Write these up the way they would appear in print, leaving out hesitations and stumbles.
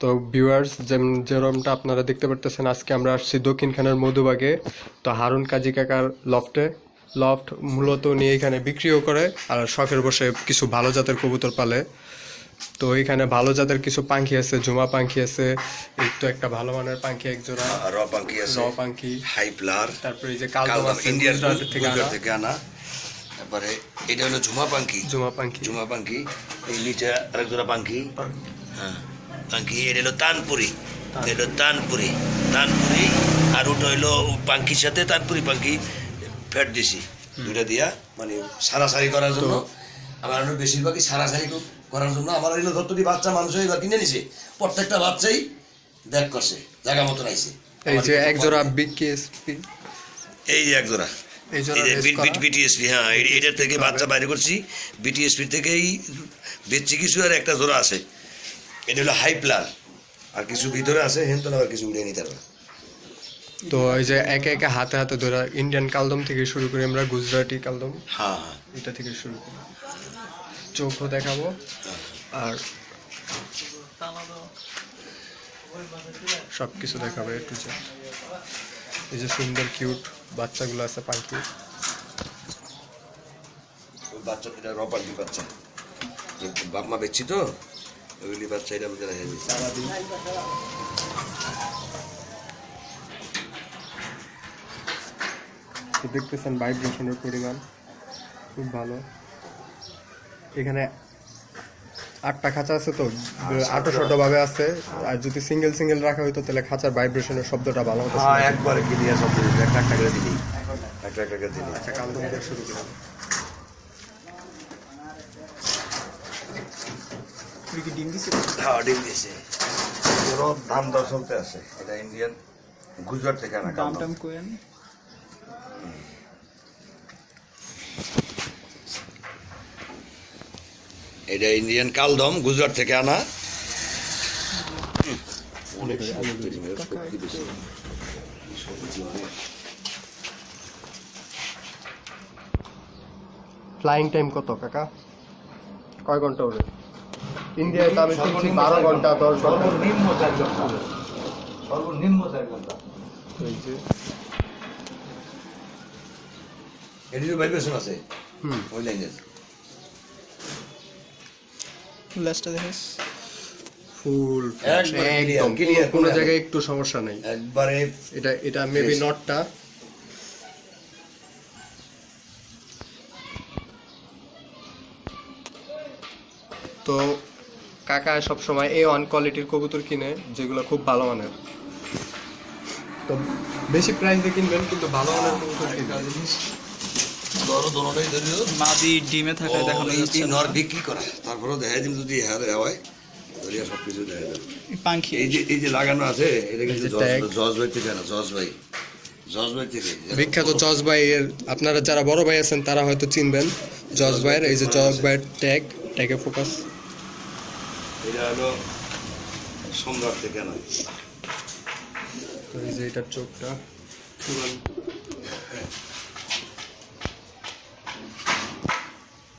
তো ভিউয়ার্স যেরকমটা আপনারা দেখতে পারতেছেন, আজকে আমরা আসছি দক্ষিণখানের মধুবাগে। তো হারুন কাজী কাকার লফট মূলত নিয়ে এখানে বিক্রিও করে আর শখের বসে কিছু ভালো জাতের কবুতর পালে। তো এখানে ভালো জাতের কিছু পাখি আছে, ঝুমা পাখি আছে, এই তো একটা ভালো মানের পাখি এক জোড়া র পাখি আছে, র পাখি, হাইপ্লার, তারপরে এই যে কালদম আছে ইন্ডিয়ান গুজরাট থেকে আনা। তারপরে এটা হলো ঝুমা পাখি, এই নিচে আরেক জোড়া পাখি, হ্যাঁ পাখি। এটা হলো তানপুরি, তানপুরি, আর ওটা হইলো পাখির সাথে তানপুরি পাখি ফেট দিছি দুইটা দিয়া, মানে সারাসারি করার জন্য। আমার বেশিরভাগই সারাসারি করার জন্য আমার হইলো ধরতরি বাচ্চা মানুষ এবার কিনে নিছে, প্রত্যেকটা বাচ্চাই দেখ করছে, জায়গা মতো নাইছে। এই যে এক জোড়া বিকেএসপি, এই যে এক জোড়া বিটিএসপি, হ্যাঁ এটার থেকে বাচ্চা বাইরে করছি, বিটিএসপি থেকেই বেচছি কিছু, আর একটা জোড়া আছে এটা হলো হাইপ্লার, আর কিছু ভিতরে আছে হেন আবার কিছু উড়িয়ে নিতে পারবে। তো এই যে একে একে হাতে হাতে ধরা ইন্ডিয়ান কালদম থেকে শুরু করি আমরা, গুজরাটি কালদম, হ্যাঁ এটা থেকে শুরু করি, চোখও দেখাবো আর সব কিছু দেখাবো একটু। যে এই যে সুন্দর কিউট বাচ্চাগুলো আছে পাখি, বাচ্চা এটা র পাখি বাচ্চা, বাপ মা বেচছি তো ওইগুলি বাচ্চা এটা আমাদের রেখে দিচ্ছি। দেখতেছেন ভাইব্রেশনের পরিমাণ খুব ভালো। এখানে 8টা খাঁচা আছে, তো আটো ভাবে আছে, আর যদি সিঙ্গেল রাখা হইতো তাহলে খাঁচার ভাইব্রেশনের শব্দটা ভালো হতো। হ্যাঁ একবারে ক্লিয়ার শব্দ দিবি, একটা করে দিবি, একটা করে দিবি। আচ্ছা, কালদম দিয়ে শুরু করলাম। ডিম দিছে, হ্যাঁ ডিম দিছে। ওর দাম দর চলতে আছে, এটা ইন্ডিয়ান গুজরাট থেকে আনা। দাম টাম কোয়েন এটা ইন্ডিয়ান কালদম, গুজরাট থেকে আনা। ফ্লাইং টাইম কত কাকা, কয় ঘন্টা হবে? ইন্ডিয়ায় তো আমি শুনছি 12 ঘন্টা 10 ঘন্টা, সর্বনিম্ন 4 ঘন্টা, সর্বনিম্ন 4 ঘন্টা। এই যে এদিকে ভাইব্রেশন আছে, ওই লাইনে লাস্টটা দেখাস ফুল একদম ক্লিয়ার, কোনো জায়গায় একটু সমস্যা নেই একবারে। এটা মেবি নটটা। তো কাকা সবসময় A1 কোয়ালিটির কবুতর কিনে, যেগুলো খুব ভালো মানের। তো বেশি প্রাইস দিয়ে কিনবেন, কিন্তু ভালো মানের কবুতর কিনবেন। দোনোটাই ধরিও মাদি ডিমে থাকায় দেখানো যাচ্ছে নর বিক্রি করা, তারপরেও দেখাই দিন যদি হয় ধরিয়া সব কিছু দেখা যাবে। পাখি এই যে লাগানো আছে এটা কিন্তু এই যে tag। জজ ভাই থেকে না, জজ ভাই থেকে বিখ্যাত জজ ভাই এর, আপনারা যারা বড় ভাই আছেন তারা হয়তো চিনবেন জজ ভাইয়ের। এই যে জজ ভাইয়ের ট্যাগে ফোকাস, এটা হলো সম্রাট থেকে না। তো এই যে এটার চোখটা পুরান।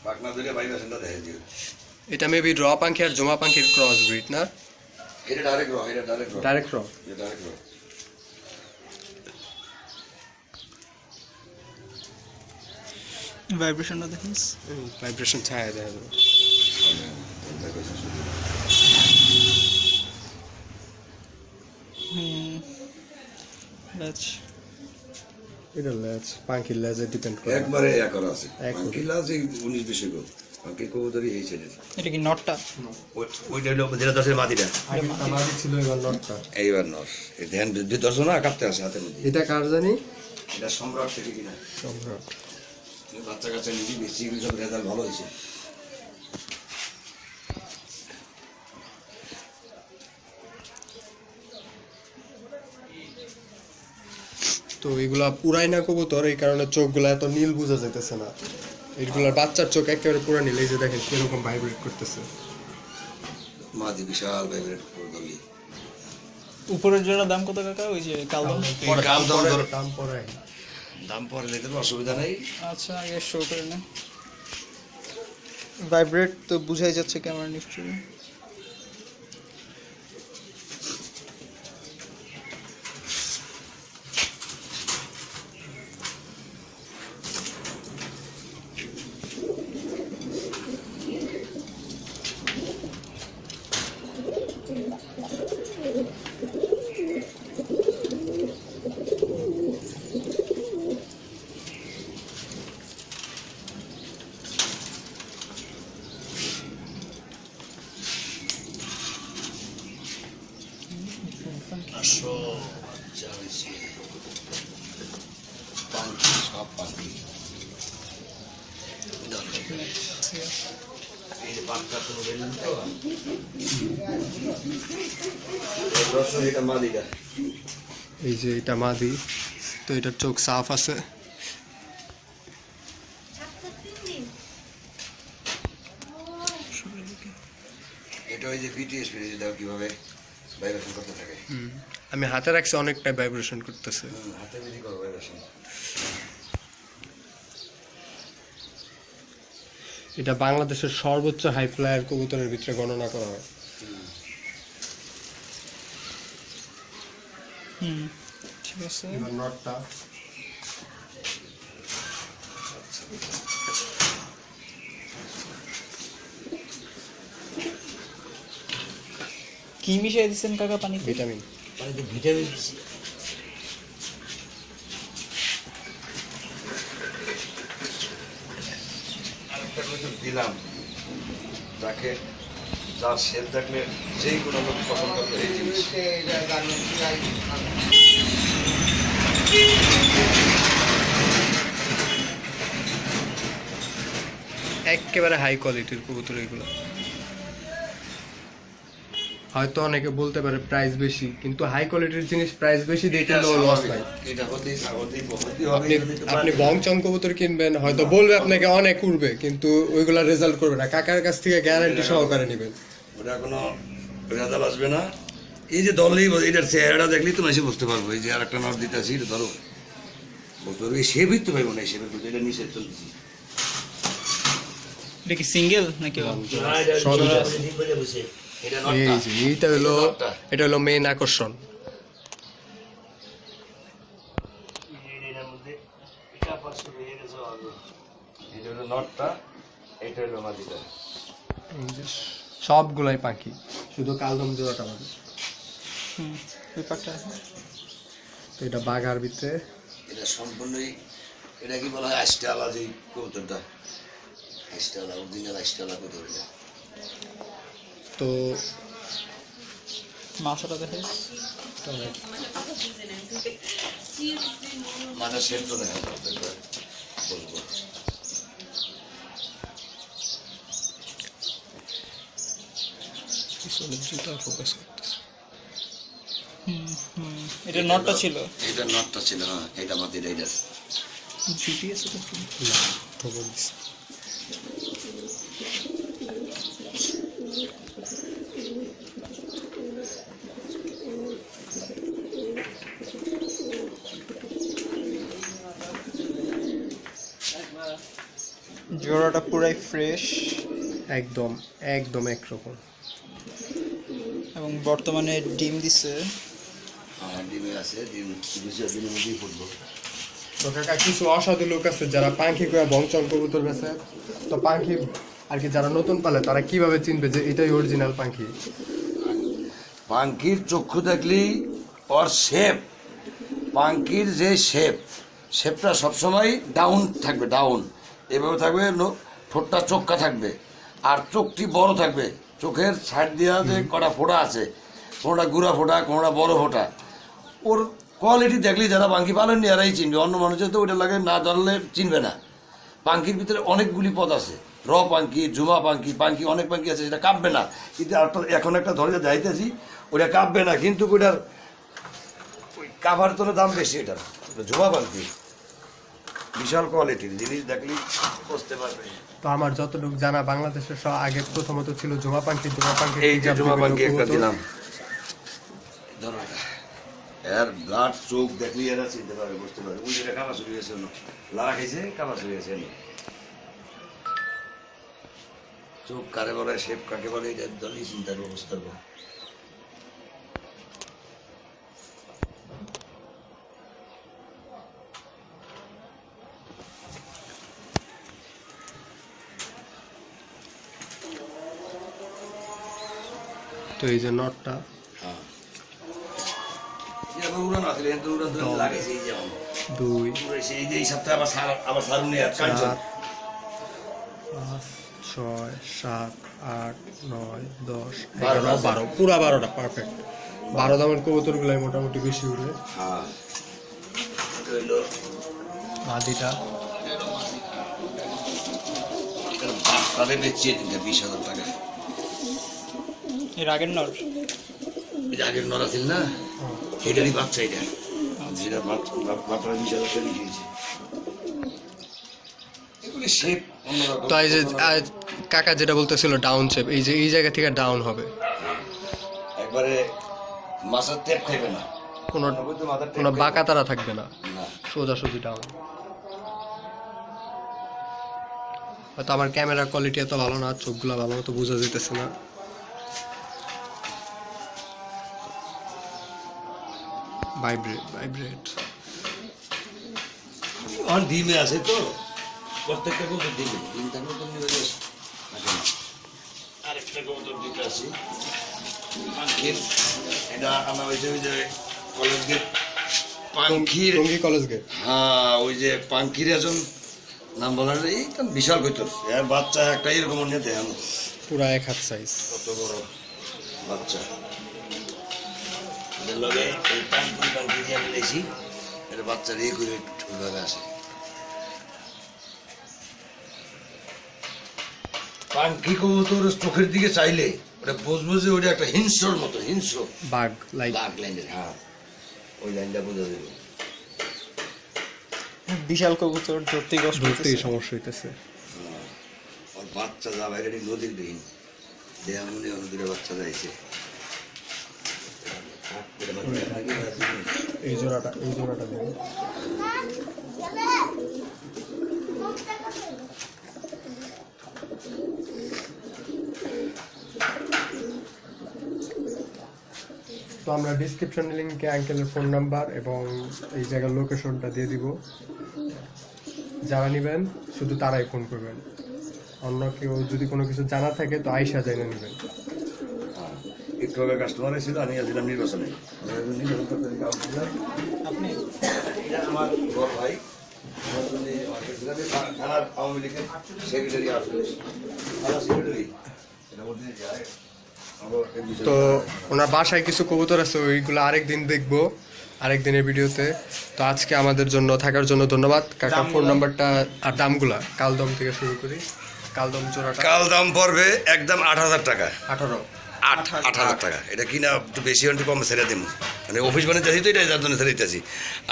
পাকনা ধরে ভাইব্রেশনটা দেখা দিও। এটা মেবি র পাখি আর জমা পাখির ক্রস ব্রিড না? এটা ডাইরেক্ট ডাইরেক্ট র। ভাইব্রেশনটা দেখিস, ভাইব্রেশন ছায়া দেয়। এটা লেজ, পাখির লেজে ডিপেন্ড করে একবারে করা আছে। এক পাখি লাজে 19-20 গো পাখি কবুতরি এই ছেড়ে। এটা কি নটটা? ওইটা হলো যেটা দশের মাটিটা, আমাদের ছিল এবার নটটা। এইবার নর এই ধ্যান বৃদ্ধি দর্শন না কাটতে আছে হাতের মধ্যে। এটা কার জানি? এটা সম্রাট থেকে কিনা, সম্রাট। বাচ্চা কাচ্চা নিজে বেশি সব রেজাল্ট ভালো হয়েছে। তো এগুলা পুরাই না কবুতর, এই কারণে চোখগুলা এত নীল বোঝা যাইতেছে না। এইগুলার বাচ্চার চোখ একেবারে পুরা নীল। এই যে দেখেন কিরকম ভাইব্রেট করতেছে। মাদি বিশাল ভাইব্রেট করদলি। উপরের জোড়া দাম কত কাকা? ওই যে কালদম দাম পরে নিতে অসুবিধা নেই। আচ্ছা আগে শো করে না, ভাইব্রেট তো বুঝাই যাচ্ছে ক্যামেরা নিশ্চয়ই। সব যা হয়েছে পাঙ্কি, সব পাঙ্কি। এই যে পাঁচটা কোনো বেলুন তো এটা মাদিটা। এই যে এটা মাদি, তো এটার চোখ সাফ আছে। এটা ওই যে বিটিএস দাও কিভাবে ভাইব্রেশন করতে থাকে। আমি হাতে রাখছি, অনেকটা ভাইব্রেশন করতেছে। হাতে বেশি করো ভাইব্রেশন। এটা বাংলাদেশের সর্বোচ্চ হাই ফ্লায়ার কবুতরের ভিতরে গণনা করা হয়। ঠিক আছে। এবার নটটা কি মিশিয়ে দিচ্ছেন কাকা পানিতে? ভিটামিন। পানিতে ভিটামিন দিছি। আরেকটা কবুতর দিলাম, যাকে যার শেপ দেখলে যেই কোনো লোক পছন্দ করবে এই জিনিস। একেবারে হাই কোয়ালিটির কবুতর এগুলো। হয়তো অনেকে বলতে পারে প্রাইস বেশি, কিন্তু হাই কোয়ালিটির জিনিস প্রাইস বেশি দিয়ে কিনলেও লস নাই। এটা হতেই আপনি আপনি বংচং কবুতর কিনবেন, হয়তো বলবে আপনাকে অনেক উড়বে, কিন্তু ওইগুলা রেজাল্ট করবে না। কাকার কাছ থেকে গ্যারান্টি সহকারে নেবেন, ওটা কোনো রেজাল্ট আসবে না। এই যে দলেই এটার চেহারাটা দেখলেই তো এসে বুঝতে পারবো। এই যে আর একটা নট দিতে আছি, এটা ধরো বুঝতে পারবো। এই শেপই তো পাইবো না, এই শেপের ভিতরে এটা নিচে চলতেছি। এটা কি সিঙ্গেল নাকি? এই যে এটা হলো মেইন আকর্ষণ। এটা হলো নটটা, এটা হলো মাদিটা। এই যে সবগুলাই পাখি, শুধু কালদম জোড়াটা বাদে। ব্যাপারটা তো এটা বাঘার ভিতরে, এটা সম্পূর্ণই, এটা কি বলা হয় আইস্টালা, যে কবুতরটা আইস্টালা, অরিজিনাল আইস্টালা কবুতর। এটা তো মাছটা দেখাই, মানে শেপ তো দেখা বলবো। জুতা ফোকাস করতেছে। এটা নটটা ছিল, এটা নটটা ছিল। হ্যাঁ, এটা মাদির। এইটা জিপিএস এটা কি না, খবর দিছে। জোড়াটা পুরাই ফ্রেশ, একদম একদম একরকম। এবং বর্তমানে ডিম দিছে। হ্যাঁ, ডিমে আছে, ডিম দিনের মধ্যেই ফুটবো। তো কাকা কিছু অসাধু লোক আছে যারা পাখি করে বংচং কবুতর বেছে। তো পাখি আর কি যারা নতুন পালে তারা কিভাবে চিনবে যে এটাই অরিজিনাল পাখি? পাঙ্কির চক্ষু দেখলেই ওর শেপ, পাঙ্কির যে শেপটা সবসময় ডাউন থাকবে, ডাউন এভাবে থাকবে। ঠোঁটটা চোখা থাকবে, আর চোখটি বড় থাকবে। চোখের সাইড দিয়া যে কটা ফোঁটা আছে, কোনোটা গুঁড়া ফোঁটা, কোনোটা বড় ফোঁটা। ওর কোয়ালিটি দেখলেই যারা পাঙ্কি পালেননি এরাই চিনবে, অন্য মানুষের তো ওইটা লাগে না জানলে চিনবে না। পাঙ্কির ভিতরে অনেকগুলি পদ আছে, র পাঙ্কি, ঝুমা পাঙ্কি, পাঙ্কি অনেক পাঙ্কি আছে, সেটা কাঁপবে না। কিন্তু এখন একটা ধরে যাইতেছি, ওটা কাঁপবে না, কিন্তু ওইটার ওই কাভার তোর দাম বেশি। এটার ঝুমা পাঙ্কি বিশাল কোয়ালিটির জিনিস, দেখলেই বুঝতে পারবে। তো আমার যতটুকু জানা বাংলাদেশের সব আগে প্রথমত ছিল ঝুমা পাখি। এই যে ঝুমা পাঙ্কি একটা দিলাম, ধরো এটা। এর ব্লাড চোখ দেখলেই এরা চিনতে পারবে, বুঝতে পারবে। ওই যেটা কাবা শুরু হয়েছে, লাড়া খাইছে, কাবা শুরু হয়েছে। চোখ কারে বলে, শেপ কাকে বলে, এটা দলই চিন্তার ব্যবস্থা করবো। তো এই যে নটটা, হ্যাঁ, উড়ান আছে, কিন্তু উড়ান তো লাগাইছে। এই যে 2 এই যে এই সপ্তাহে আবার সারুন, 4 5 6 7 8 9 10 11 12, পুরা 12টা পারফেক্ট। 12 দামের কবুতরগুলাই মোটামুটি বেশি উড়ে। হ্যাঁ এটা হইলো মাদিটা তাদের বেচিয়ে দিন 20,000 টাকা। এর আগের নর এই যে আগের নরা ছিল না, এটারই বাচ্চা এটা, যেটা বাচ্চারা 20,000 টাকা দিয়েছে। এগুলি শেপ অন্যরকম। তো এই যে কাকা যেটা বলতেছিল ডাউন শেপ, এই যে এই জায়গা থেকে ডাউন হবে, একবারে মাছের টেপ খাইবে না, কোনো মাথার টেপ কোনো বাঁকা তারা থাকবে না, না। সোজাসুজি ডাউন। হয়তো আমার ক্যামেরার কোয়ালিটি এত ভালো না, চোখগুলো ভালো মতো বোঝা যেতেছে না। ভাইব্রেট আমার ডিমে আছে তো, প্রত্যেকটা কবুতর ডিমে, ডিম থাকলে তো নিয়ে আসে না। আরেকটা কবুতর দিতে আসি পাখির, এটা আমার ওই যে কলেজ গেট পাখির, টঙ্গী কলেজ গেট। হ্যাঁ ওই যে পাখির একজন নাম বলার, এই তো বিশাল কইতর, এর বাচ্চা একটা এরকম নিয়ে দেখান, পুরা 1 হাত সাইজ, কত বড় বাচ্চা। এদের লগে এই পাখি দিয়ে আমি লেছি, এটা বাচ্চার এই করে ওইভাবে আসে। পাখি কবুতর চোখের দিকে চাইলে ওটা বুঝবো যে ওটা একটা হিংস্রর মতো, হিংস্র বাঘ লাইক বাঘ লাইনের, হ্যাঁ ওই লাইনটা বোঝা যাবে। বিশাল কবুতর ধরতেই কষ্ট ধরতেই হইতেছে। সমস্যা হইতেছে। ওর বাচ্চা যা বাইরে নদীর দিন দেয়া মনে অনেক বাচ্চা যাইছে। এই জোড়াটা দেখুন। তো আমরা ডিসক্রিপশন লিংকে আঙ্কেলের ফোন নাম্বার এবং এই জায়গার লোকেশনটা দিয়ে দিব, যারা নেবেন শুধু তারাই ফোন করবেন, অন্য কেউ যদি কোনো কিছু জানা থাকে তো আইসা জেনে নেবেন। একটু আগে কাস্টমার এসেছিল, আমি আসছিলাম নির্বাচনে, আপনি আমার বড় ভাই থানার আওয়ামী লীগের সেক্রেটারি, আসলে সেক্রেটারি। তো ওনার বাসায় কিছু কবুতর আছে, ওইগুলো আরেকদিন দেখবো, আরেকদিনের ভিডিওতে। তো আজকে আমাদের জন্য থাকার জন্য ধন্যবাদ। কাকার ফোন নাম্বারটা আর দামগুলা কালদম থেকে শুরু করি। কালদম জোড়াটা কাল দাম পড়বে একদম 8,000 টাকা, 18। 8,000 টাকা। এটা কিনা একটু বেশি একটু কম ছেড়ে দিব, মানে অফিস বানাইতেছি তো, এটা যার জন্য ছেড়ে দিতেছি।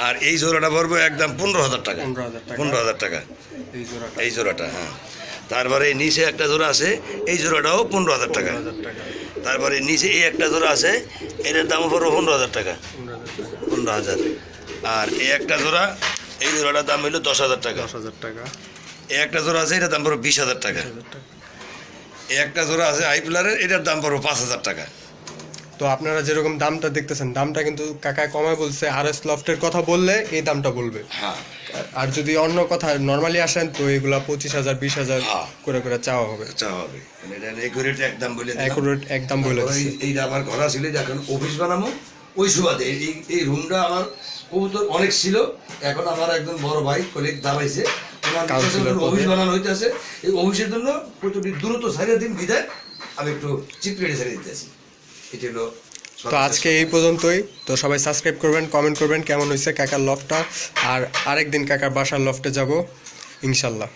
আর এই জোড়াটা পড়বে একদম 15,000 টাকা, 15,000 টাকা এই জোড়াটা, এই জোড়াটা। হ্যাঁ, তারপরে নিচে একটা জোড়া আছে, এই জোড়াটাও 15,000 টাকা। 15,000 টাকা। তারপরে নিচে এই একটা জোড়া আছে, এটার দামও পড়বে 15,000 টাকা, 15,000। আর এই একটা জোড়া, এই জোড়াটার দাম হইলো 10,000 টাকা। 10,000 টাকা। এই একটা জোড়া আছে, এটার দাম পড়বে 20,000 টাকা। এই একটা জোড়া আছে আইপ্লারের, এটার দাম পড়বে 5,000 টাকা। তো আপনারা যেরকম দামটা দেখতেছেন, দামটা কিন্তু কাকায় কমায় বলছে। RS লফটের কথা বললে এই দামটা বলবে, হ্যাঁ। আর যদি অন্য কথা নর্মালি আসেন তো এগুলা 25,000 20,000 করে করে চাওয়া হবে। আচ্ছা হবে, মানে এটা একুরেট একদম বলে দিলাম। অ্যাকুরেট একদম বলে দিচ্ছি। এইটা আমার ঘর ছিল, এখন অফিস বানাবো, ওই সুবাদে এই রুমটা আমার কবুতর অনেক ছিল, এখন আমার একজন বড় ভাই কলিগ দাবাইছে, অফিস বানানো হইতেছে। এই অফিসের জন্য প্রতিটি দ্রুত ছাড়িয়ে দিন বিদায়, আমি একটু চিপড়ে ছাড়িয়ে দিতেছি। এটা হলো। তো আজকে এই পর্যন্তই। তো সবাই সাবস্ক্রাইব করবেন, কমেন্ট করবেন কেমন হয়েছে কাকার লফটটা, আর আরেকদিন কাকার বাসার লফটে যাব ইনশাল্লাহ।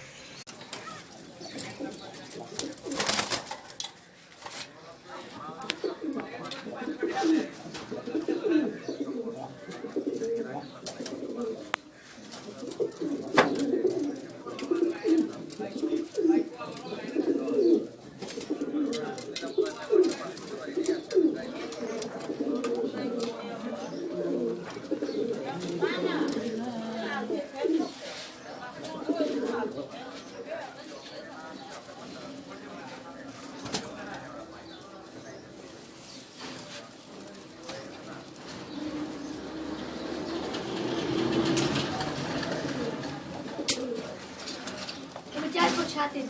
चार को छाते